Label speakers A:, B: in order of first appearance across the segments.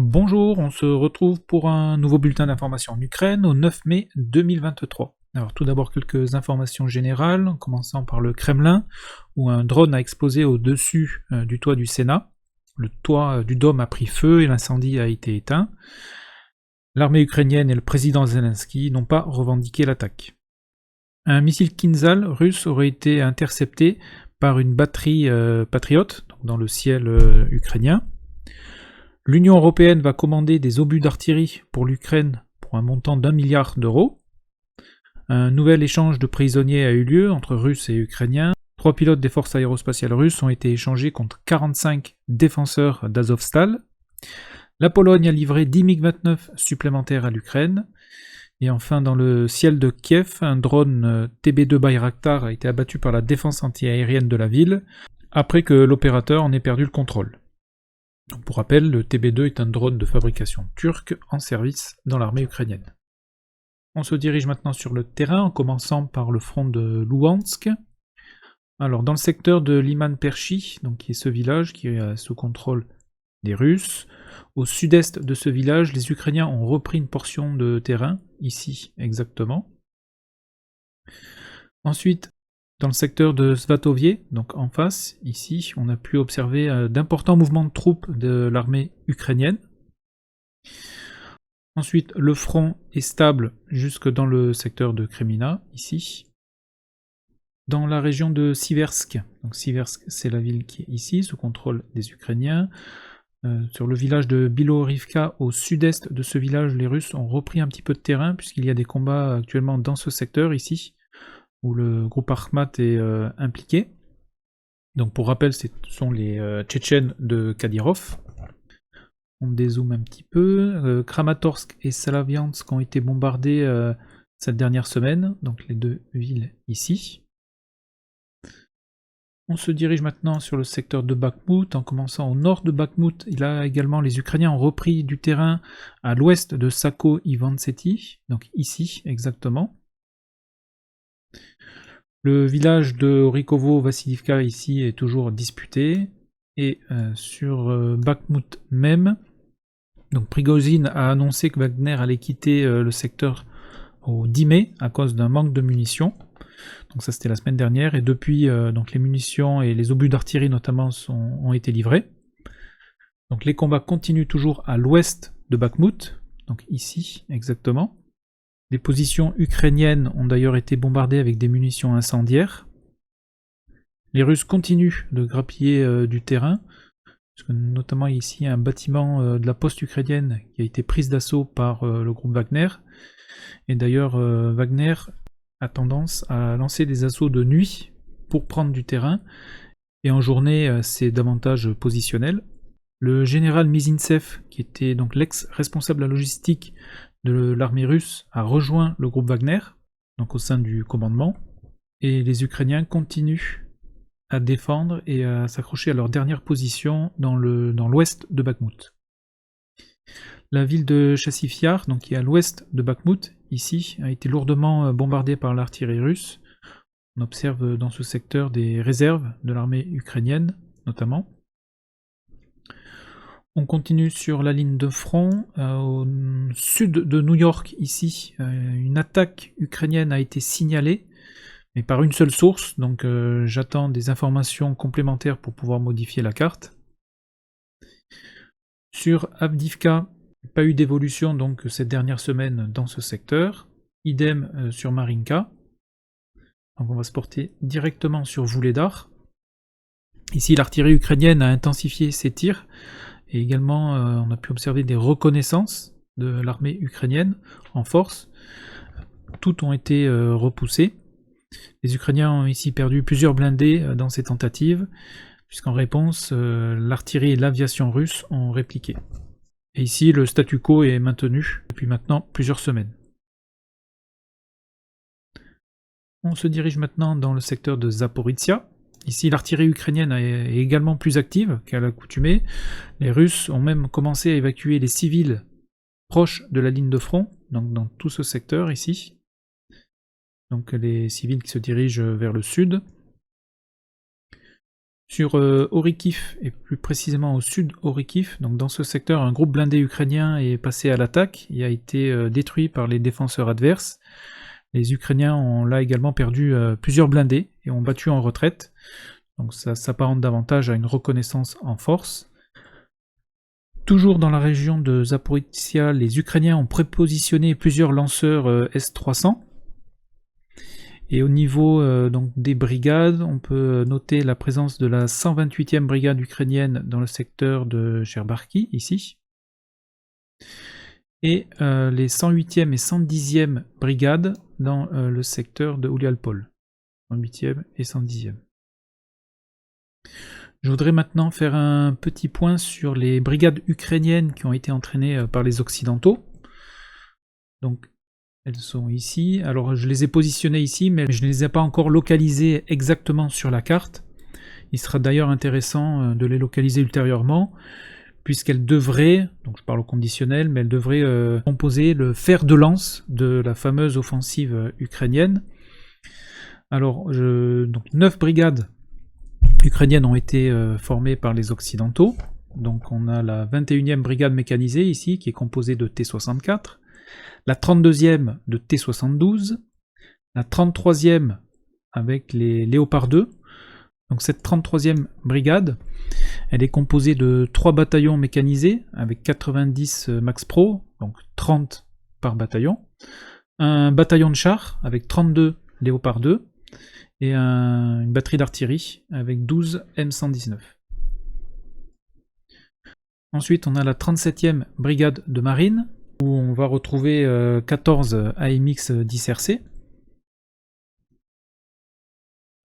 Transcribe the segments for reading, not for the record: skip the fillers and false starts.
A: Bonjour, on se retrouve pour un nouveau bulletin d'information en Ukraine au 9 mai 2023. Alors tout d'abord quelques informations générales, en commençant par le Kremlin, où un drone a explosé au-dessus du toit du Sénat. Le toit du dôme a pris feu et l'incendie a été éteint. L'armée ukrainienne et le président Zelensky n'ont pas revendiqué l'attaque. Un missile Kinzhal russe aurait été intercepté par une batterie patriote dans le ciel ukrainien. L'Union européenne va commander des obus d'artillerie pour l'Ukraine pour un montant d'1 milliard d'euros. Un nouvel échange de prisonniers a eu lieu entre Russes et Ukrainiens. 3 pilotes des forces aérospatiales russes ont été échangés contre 45 défenseurs d'Azovstal. La Pologne a livré 10 MiG-29 supplémentaires à l'Ukraine. Et enfin, dans le ciel de Kiev, un drone TB2 Bayraktar a été abattu par la défense antiaérienne de la ville, après que l'opérateur en ait perdu le contrôle. Donc pour rappel, le TB2 est un drone de fabrication turque en service dans l'armée ukrainienne. On se dirige maintenant sur le terrain en commençant par le front de Louhansk. Alors dans le secteur de Liman Perchi, donc qui est ce village qui est sous contrôle des Russes, au sud-est de ce village, les Ukrainiens ont repris une portion de terrain, ici exactement. Ensuite, dans le secteur de Svatovie, donc en face, ici, on a pu observer d'importants mouvements de troupes de l'armée ukrainienne. Ensuite, le front est stable jusque dans le secteur de Kremina, ici. Dans la région de Siversk, donc Siversk c'est la ville qui est ici, sous contrôle des Ukrainiens. Sur le village de Bilorivka, au sud-est de ce village, les Russes ont repris un petit peu de terrain, puisqu'il y a des combats actuellement dans ce secteur, ici, où le groupe Akhmat est impliqué. Donc pour rappel, ce sont les Tchétchènes de Kadyrov. On dézoome un petit peu. Kramatorsk et Slaviansk ont été bombardés cette dernière semaine, donc les deux villes ici. On se dirige maintenant sur le secteur de Bakhmout, en commençant au nord de Bakhmout. Là également, les Ukrainiens ont repris du terrain à l'ouest de Sako-Ivantsety, donc ici exactement. Le village de Orikovo-Vassilivka ici est toujours disputé, et sur Bakhmout même, donc Prigozhin a annoncé que Wagner allait quitter le secteur au 10 mai à cause d'un manque de munitions. Donc ça c'était la semaine dernière, et depuis donc les munitions et les obus d'artillerie notamment ont été livrés. Donc les combats continuent toujours à l'ouest de Bakhmout, donc ici exactement. Les positions ukrainiennes ont d'ailleurs été bombardées avec des munitions incendiaires. Les Russes continuent de grappiller du terrain, parce que notamment ici un bâtiment de la poste ukrainienne qui a été prise d'assaut par le groupe Wagner. Et d'ailleurs Wagner a tendance à lancer des assauts de nuit pour prendre du terrain, et en journée c'est davantage positionnel. Le général Mizintsev, qui était donc l'ex-responsable de la logistique de l'armée russe, a rejoint le groupe Wagner, donc au sein du commandement, et les Ukrainiens continuent à défendre et à s'accrocher à leur dernière position dans l'ouest de Bakhmout. La ville de Chassiv Yar, donc qui est à l'ouest de Bakhmout, ici, a été lourdement bombardée par l'artillerie russe. On observe dans ce secteur des réserves de l'armée ukrainienne, notamment. On continue sur la ligne de front. Au sud de New York, ici, une attaque ukrainienne a été signalée, mais par une seule source, donc j'attends des informations complémentaires pour pouvoir modifier la carte. Sur Avdiivka, pas eu d'évolution donc cette dernière semaine dans ce secteur. Idem sur Marinka. Donc on va se porter directement sur Vuhledar. Ici, l'artillerie ukrainienne a intensifié ses tirs, et également on a pu observer des reconnaissances de l'armée ukrainienne en force. Toutes ont été repoussées. Les Ukrainiens ont ici perdu plusieurs blindés dans ces tentatives, puisqu'en réponse, l'artillerie et l'aviation russe ont répliqué. Et ici, le statu quo est maintenu depuis maintenant plusieurs semaines. On se dirige maintenant dans le secteur de Zaporizhia. Ici, l'artillerie ukrainienne est également plus active qu'à l'accoutumée. Les Russes ont même commencé à évacuer les civils proches de la ligne de front, donc dans tout ce secteur ici. Donc les civils qui se dirigent vers le sud. Sur Orikhiv, et plus précisément au sud Orikhiv, donc dans ce secteur, un groupe blindé ukrainien est passé à l'attaque et a été détruit par les défenseurs adverses. Les Ukrainiens ont là également perdu plusieurs blindés et ont battu en retraite. Donc ça s'apparente davantage à une reconnaissance en force. Toujours dans la région de Zaporizhia, les Ukrainiens ont prépositionné plusieurs lanceurs S-300. Et au niveau donc des brigades, on peut noter la présence de la 128e brigade ukrainienne dans le secteur de Cherbarki, ici. Et les 108e et 110e brigades dans le secteur de Oulialpol. 108e et 110e. Je voudrais maintenant faire un petit point sur les brigades ukrainiennes qui ont été entraînées par les Occidentaux. Donc, elles sont ici. Alors, je les ai positionnées ici, mais je ne les ai pas encore localisées exactement sur la carte. Il sera d'ailleurs intéressant de les localiser ultérieurement, puisqu'elles devraient, donc je parle au conditionnel, mais elles devraient composer le fer de lance de la fameuse offensive ukrainienne. Alors, donc 9 brigades ukrainiennes ont été formées par les Occidentaux. Donc on a la 21e brigade mécanisée ici, qui est composée de T-64, la 32e de T-72, la 33e avec les Léopard 2. Donc cette 33e brigade, elle est composée de 3 bataillons mécanisés avec 90 Max Pro, donc 30 par bataillon, un bataillon de chars avec 32 Léopard 2, et une batterie d'artillerie avec 12 M119. Ensuite, on a la 37e brigade de marine, où on va retrouver 14 AMX 10RC.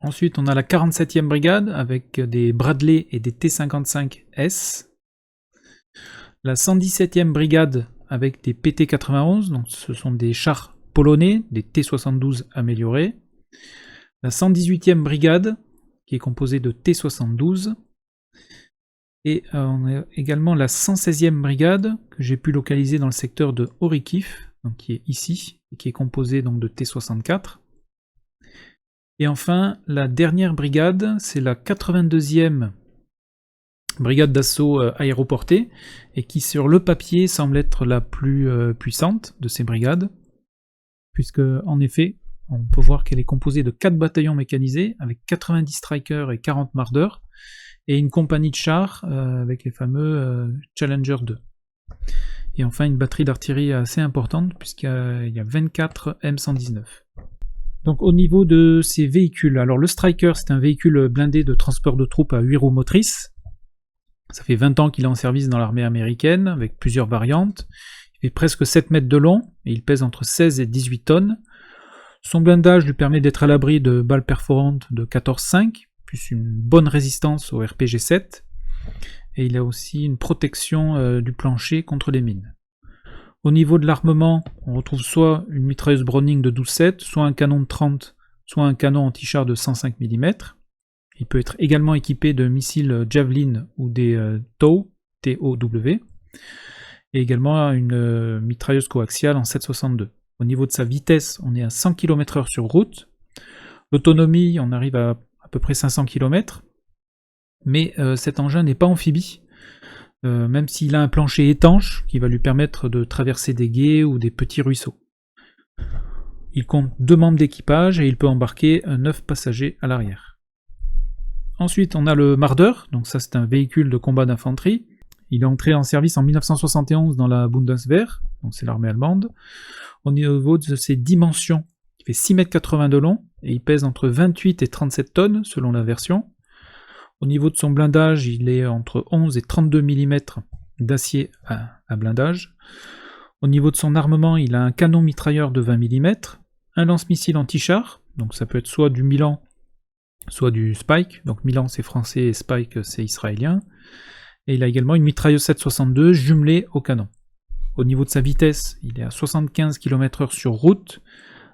A: Ensuite, on a la 47e brigade avec des Bradley et des T55S. La 117e brigade avec des PT91, donc ce sont des chars polonais, des T72 améliorés. La 118e brigade, qui est composée de T72. Et on a également la 116e brigade, que j'ai pu localiser dans le secteur de Orikhiv, donc qui est ici, et qui est composée donc de T64. Et enfin, la dernière brigade, c'est la 82e brigade d'assaut aéroportée, et qui sur le papier semble être la plus puissante de ces brigades, puisque en effet, on peut voir qu'elle est composée de 4 bataillons mécanisés, avec 90 strikers et 40 mardeurs, et une compagnie de chars avec les fameux Challenger 2. Et enfin une batterie d'artillerie assez importante, puisqu'il y a 24 M119. Donc au niveau de ces véhicules, alors le Striker, c'est un véhicule blindé de transport de troupes à 8 roues motrices. Ça fait 20 ans qu'il est en service dans l'armée américaine, avec plusieurs variantes. Il fait presque 7 mètres de long, et il pèse entre 16 et 18 tonnes. Son blindage lui permet d'être à l'abri de balles perforantes de 14,5, plus une bonne résistance au RPG-7, et il a aussi une protection du plancher contre les mines. Au niveau de l'armement, on retrouve soit une mitrailleuse Browning de 12,7, soit un canon de 30, soit un canon anti-char de 105 mm. Il peut être également équipé de missiles Javelin ou des TOW, T-O-W, et également une mitrailleuse coaxiale en 7,62. Au niveau de sa vitesse, on est à 100 km/h sur route. L'autonomie, on arrive à peu près 500 km. Mais cet engin n'est pas amphibie, même s'il a un plancher étanche qui va lui permettre de traverser des gués ou des petits ruisseaux. Il compte 2 membres d'équipage et il peut embarquer 9 passagers à l'arrière. Ensuite, on a le Marder, donc ça c'est un véhicule de combat d'infanterie. Il est entré en service en 1971 dans la Bundeswehr, donc c'est l'armée allemande. Au niveau de ses dimensions, il fait 6,80 m de long et il pèse entre 28 et 37 tonnes selon la version. Au niveau de son blindage, il est entre 11 et 32 mm d'acier à blindage. Au niveau de son armement, il a un canon mitrailleur de 20 mm, un lance-missile anti-char, donc ça peut être soit du Milan, soit du Spike. Donc Milan c'est français et Spike c'est israélien. Et il a également une mitrailleuse 7,62 jumelée au canon. Au niveau de sa vitesse, il est à 75 km/h sur route,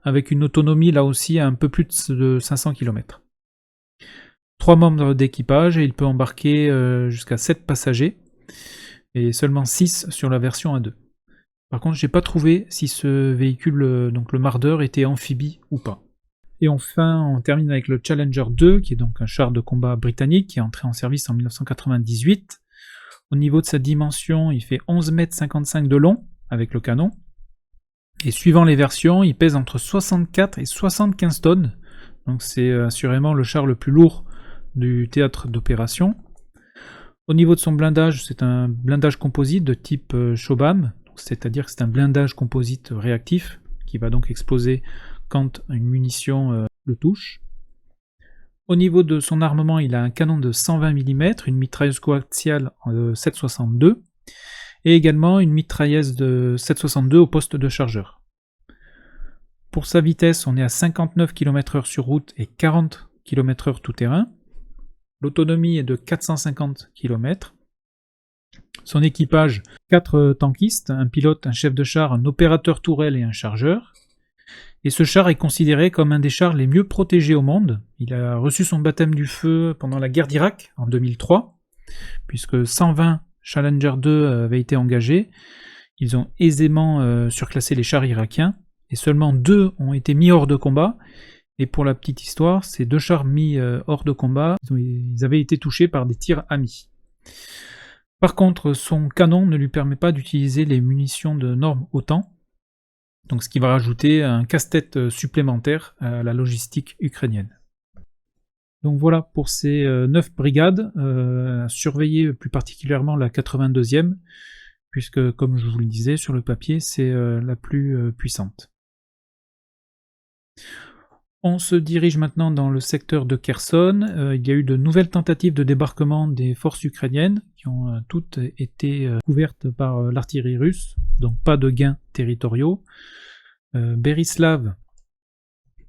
A: avec une autonomie là aussi à un peu plus de 500 km. 3 membres d'équipage et il peut embarquer jusqu'à 7 passagers, et seulement 6 sur la version 1.2. Par contre, j'ai pas trouvé si ce véhicule, donc le Marder, était amphibie ou pas. Et enfin, on termine avec le Challenger 2, qui est donc un char de combat britannique qui est entré en service en 1998. Au niveau de sa dimension, il fait 11,55 m de long avec le canon. Et suivant les versions, il pèse entre 64 et 75 tonnes. Donc c'est assurément le char le plus lourd du théâtre d'opération. Au niveau de son blindage, c'est un blindage composite de type Shobham, c'est-à-dire que c'est un blindage composite réactif qui va donc exploser quand une munition le touche. Au niveau de son armement, il a un canon de 120 mm, une mitrailleuse coaxiale 7,62 et également une mitrailleuse de 7,62 au poste de chargeur. Pour sa vitesse, on est à 59 km/h sur route et 40 km/h tout terrain. L'autonomie est de 450 km. Son équipage, 4 tankistes, un pilote, un chef de char, un opérateur tourelle et un chargeur. Et ce char est considéré comme un des chars les mieux protégés au monde. Il a reçu son baptême du feu pendant la guerre d'Irak en 2003, puisque 120 Challenger 2 avaient été engagés. Ils ont aisément surclassé les chars irakiens, et seulement 2 ont été mis hors de combat. Et pour la petite histoire, ces 2 chars mis hors de combat, ils avaient été touchés par des tirs amis. Par contre, son canon ne lui permet pas d'utiliser les munitions de norme OTAN, donc ce qui va rajouter un casse-tête supplémentaire à la logistique ukrainienne. Donc voilà pour ces 9 brigades, surveillez plus particulièrement la 82e, puisque comme je vous le disais, sur le papier, c'est la plus puissante. On se dirige maintenant dans le secteur de Kherson. Il y a eu de nouvelles tentatives de débarquement des forces ukrainiennes qui ont toutes été couvertes par l'artillerie russe, donc pas de gains territoriaux. Berislav,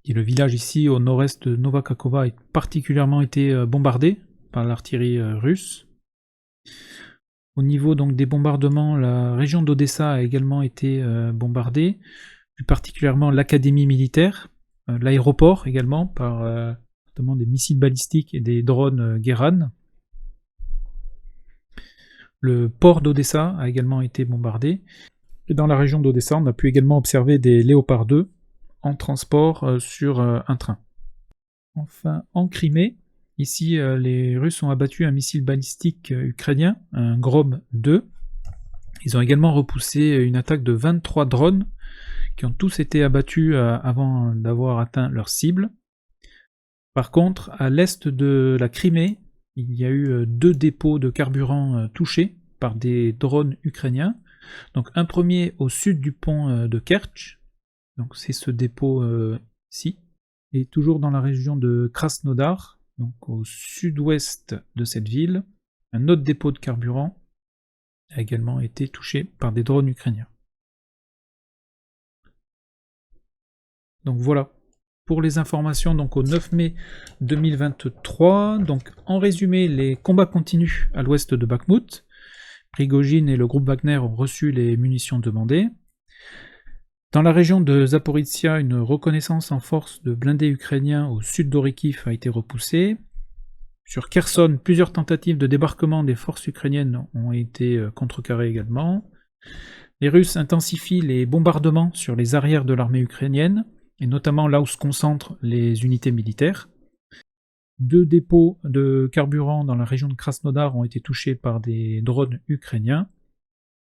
A: qui est le village ici au nord-est de Novakakova, a particulièrement été bombardé par l'artillerie russe. Au niveau donc des bombardements, la région d'Odessa a également été bombardée, plus particulièrement l'académie militaire, l'aéroport également, par notamment des missiles balistiques et des drones Guéran. Le port d'Odessa a également été bombardé. Et dans la région d'Odessa, on a pu également observer des Léopard 2 en transport sur un train. Enfin, en Crimée, ici les Russes ont abattu un missile balistique ukrainien, un Grom 2. Ils ont également repoussé une attaque de 23 drones qui ont tous été abattus avant d'avoir atteint leur cible. Par contre, à l'est de la Crimée, il y a eu 2 dépôts de carburant touchés par des drones ukrainiens. Donc un premier au sud du pont de Kerch, donc c'est ce dépôt-ci, et toujours dans la région de Krasnodar, donc au sud-ouest de cette ville, un autre dépôt de carburant a également été touché par des drones ukrainiens. Donc voilà pour les informations donc au 9 mai 2023. Donc en résumé, les combats continuent à l'ouest de Bakhmout. Prigojine et le groupe Wagner ont reçu les munitions demandées. Dans la région de Zaporizhia, une reconnaissance en force de blindés ukrainiens au sud d'Orikhiv a été repoussée. Sur Kherson, plusieurs tentatives de débarquement des forces ukrainiennes ont été contrecarrées également. Les Russes intensifient les bombardements sur les arrières de l'armée ukrainienne, et notamment là où se concentrent les unités militaires. 2 dépôts de carburant dans la région de Krasnodar ont été touchés par des drones ukrainiens,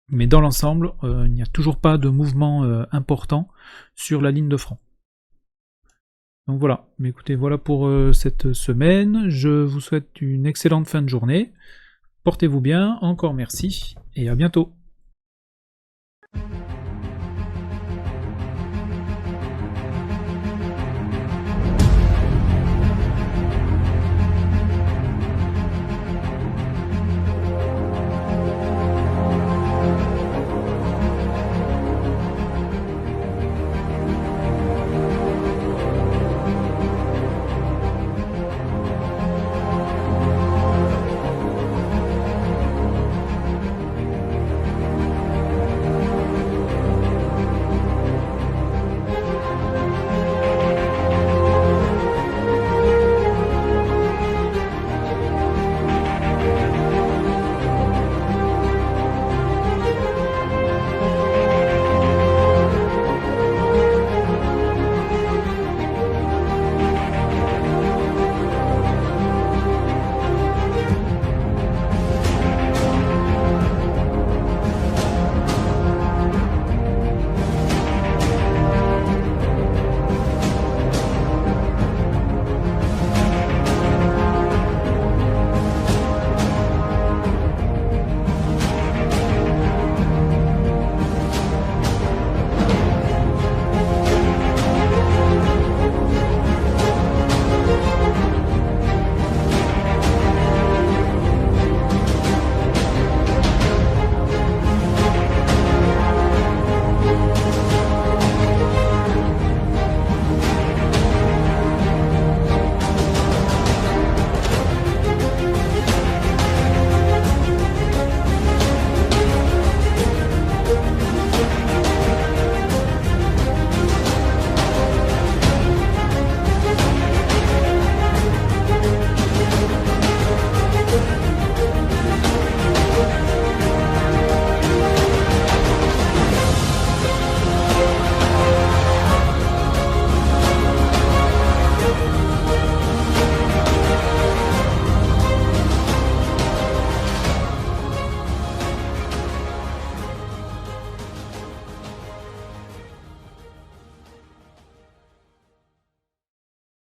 A: mais dans l'ensemble, il n'y a toujours pas de mouvement important sur la ligne de front. Donc voilà, mais écoutez, voilà pour cette semaine. Je vous souhaite une excellente fin de journée. Portez-vous bien, encore merci, et à bientôt.